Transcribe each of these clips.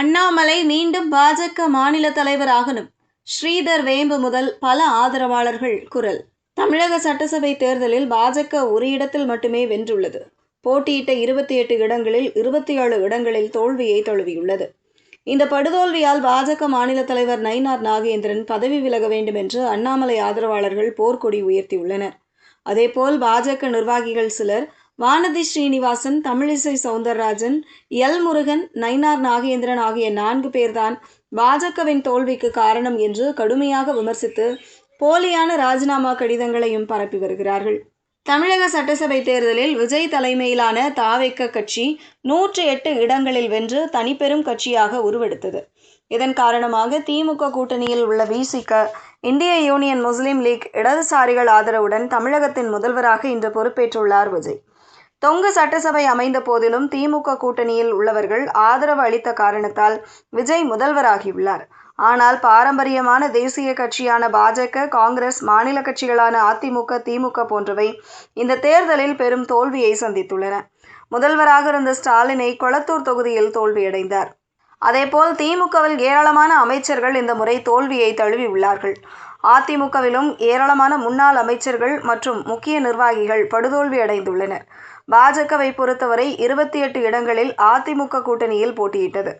அண்ணாமலை மீண்டும் பாஜக மாநில தலைவர் ஆகணும். ஸ்ரீதர் வேம்பு முதல் பல ஆதரவாளர்கள் குரல். தமிழக சட்டசபை தேர்தலில் பாஜக ஒரு இடத்தில் மட்டுமே வென்றுள்ளது. போட்டியிட்ட 28 இடங்களில் 27 இடங்களில் தோல்வியை தழுவியுள்ளது. இந்த படுதோல்வியால் பாஜக மாநில தலைவர் நயினார் நாகேந்திரன் பதவி விலக வேண்டும் என்று அண்ணாமலை ஆதரவாளர்கள் போர்க்கொடி உயர்த்தியுள்ளனர். அதேபோல் பாஜக நிர்வாகிகள் சிலர் வானதி ஸ்ரீனிவாசன், தமிழிசை சவுந்தரராஜன், எல் முருகன், நயினார் நாகேந்திரன் ஆகிய 4 பேர்தான் பாஜகவின் தோல்விக்கு காரணம் என்று கடுமையாக விமர்சித்து போலியான ராஜினாமா கடிதங்களையும் பரப்பி வருகிறார்கள். தமிழக சட்டசபை தேர்தலில் விஜய் தலைமையிலான தாவேக கட்சி 108 இடங்களில் வென்று தனிப்பெரும் கட்சியாக உருவெடுத்தது. இதன் காரணமாக திமுக கூட்டணியில் உள்ள விசிக, இந்திய யூனியன் முஸ்லீம் லீக், இடதுசாரிகள் ஆதரவுடன் தமிழகத்தின் முதல்வராக இன்று பொறுப்பேற்றுள்ளார் விஜய். தொங்கு சட்டசபை அமைந்த போதிலும் திமுக கூட்டணியில் உள்ளவர்கள் ஆதரவு அளித்த காரணத்தால் விஜய் முதல்வராகியுள்ளார். ஆனால் பாரம்பரியமான தேசிய கட்சியான பாஜக, காங்கிரஸ், மாநில கட்சிகளான அதிமுக, திமுக போன்றவை இந்த தேர்தலில் பெரும் தோல்வியை சந்தித்துள்ளன. முதல்வராக இருந்த ஸ்டாலினை கொளத்தூர் தொகுதியில் தோல்வியடைந்தார். அதேபோல் திமுகவில் ஏராளமான அமைச்சர்கள் இந்த முறை தோல்வியை தழுவியுள்ளார்கள். அதிமுகவிலும் ஏராளமான முன்னாள் அமைச்சர்கள் மற்றும் முக்கிய நிர்வாகிகள் படுதோல்வி அடைந்துள்ளனர். பாஜகவை பொறுத்தவரை 28 இடங்களில் அதிமுக கூட்டணியில் போட்டியிட்டது.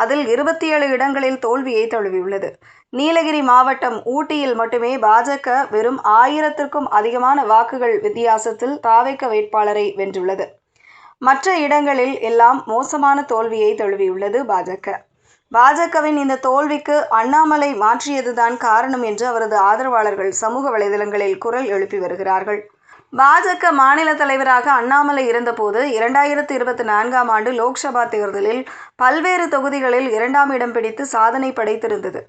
அதில் 27 இடங்களில் தோல்வியை தழுவியுள்ளது. நீலகிரி மாவட்டம் ஊட்டியில் மட்டுமே பாஜக வெறும் 1000க்கும் அதிகமான வாக்குகள் வித்தியாசத்தில் தாவேக வேட்பாளரை வென்றுள்ளது. மற்ற இடங்களில் எல்லாம் மோசமான தோல்வியை தழுவியுள்ளது பாஜக. பாஜகவின் இந்த தோல்விக்கு அண்ணாமலை மாற்றியதுதான் காரணம் என்று அவரது ஆதரவாளர்கள் சமூக வலைதளங்களில் குரல் எழுப்பி வருகிறார்கள். பாஜக மாநில தலைவராக அண்ணாமலை இருந்தபோது 2024ஆம் ஆண்டு லோக்சபா தேர்தலில் பல்வேறு தொகுதிகளில் 2ஆம் இடம் பிடித்து சாதனை படைத்திருந்தது.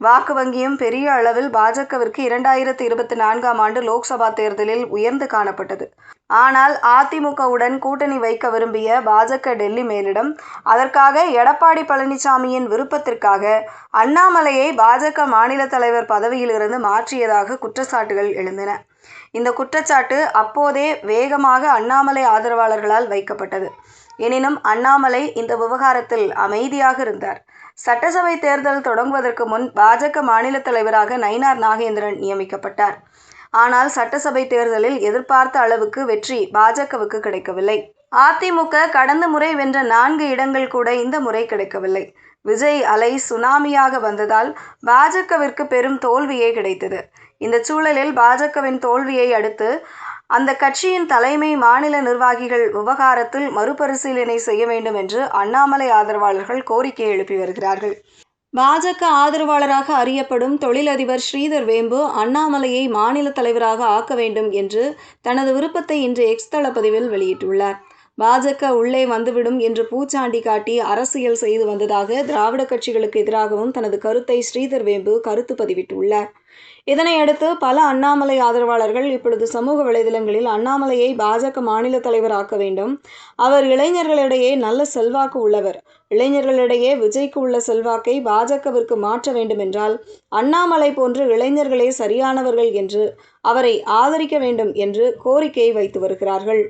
வாக்கு வங்கியும் பெரிய அளவில் பாஜகவிற்கு 2024ஆம் ஆண்டு லோக்சபா தேர்தலில் உயர்ந்து காணப்பட்டது. ஆனால் அதிமுகவுடன் கூட்டணி வைக்க விரும்பிய பாஜக டெல்லி மேலிடம் அதற்காக எடப்பாடி பழனிசாமியின் விருப்பத்திற்காக அண்ணாமலையை பாஜக மாநில தலைவர் பதவியில் இருந்து மாற்றியதாக குற்றச்சாட்டுகள் எழுந்தன. இந்த குற்றச்சாட்டு அப்போதே வேகமாக அண்ணாமலை ஆதரவாளர்களால் வைக்கப்பட்டது. எனினும் அண்ணாமலை இந்த விவகாரத்தில் அமைதியாக இருந்தார். சட்டசபை தேர்தல் தொடங்குவதற்கு முன் பாஜக மாநில தலைவராக நயினார் நாகேந்திரன் நியமிக்கப்பட்டார். ஆனால் சட்டசபை தேர்தலில் எதிர்பார்த்த அளவுக்கு வெற்றி பாஜகவுக்கு கிடைக்கவில்லை. அதிமுக கடந்த முறை வென்ற 4 இடங்கள் கூட இந்த முறை கிடைக்கவில்லை. விஜய் அலை சுனாமியாக வந்ததால் பாஜகவிற்கு பெரும் தோல்வியே கிடைத்தது. இந்த சூழலில் பாஜகவின் தோல்வியை அடுத்து அந்த கட்சியின் தலைமை, மாநில நிர்வாகிகள் விவகாரத்தில் மறுபரிசீலனை செய்ய வேண்டும் என்று அண்ணாமலை ஆதரவாளர்கள் கோரிக்கை எழுப்பி வருகிறார்கள். பாஜக ஆதரவாளராக அறியப்படும் தொழிலதிபர் ஸ்ரீதர் வேம்பு அண்ணாமலையை மாநில தலைவராக ஆக்க வேண்டும் என்று தனது விருப்பத்தை இன்று எக்ஸ் தள பதிவில் வெளியிட்டுள்ளார். பாஜக உள்ளே வந்துவிடும் என்று பூச்சாண்டி காட்டி அரசியல் செய்து வந்ததாக திராவிட கட்சிகளுக்கு எதிராகவும் தனது கருத்தை ஸ்ரீதர் வேம்பு கருத்து பதிவிட்டுள்ளார். இதனையடுத்து பல அண்ணாமலை ஆதரவாளர்கள் இப்பொழுது சமூக வலைதளங்களில் அண்ணாமலையை பாஜக மாநில தலைவர் ஆக்க வேண்டும், அவர் இளைஞர்களிடையே நல்ல செல்வாக்கு உள்ளவர், இளைஞர்களிடையே விஜய்க்கு உள்ள செல்வாக்கை பாஜகவிற்கு மாற்ற வேண்டுமென்றால் அண்ணாமலை போன்ற இளைஞர்களே சரியானவர்கள் என்று அவரை ஆதரிக்க வேண்டும் என்று கோரிக்கை வைத்து வருகிறார்கள்.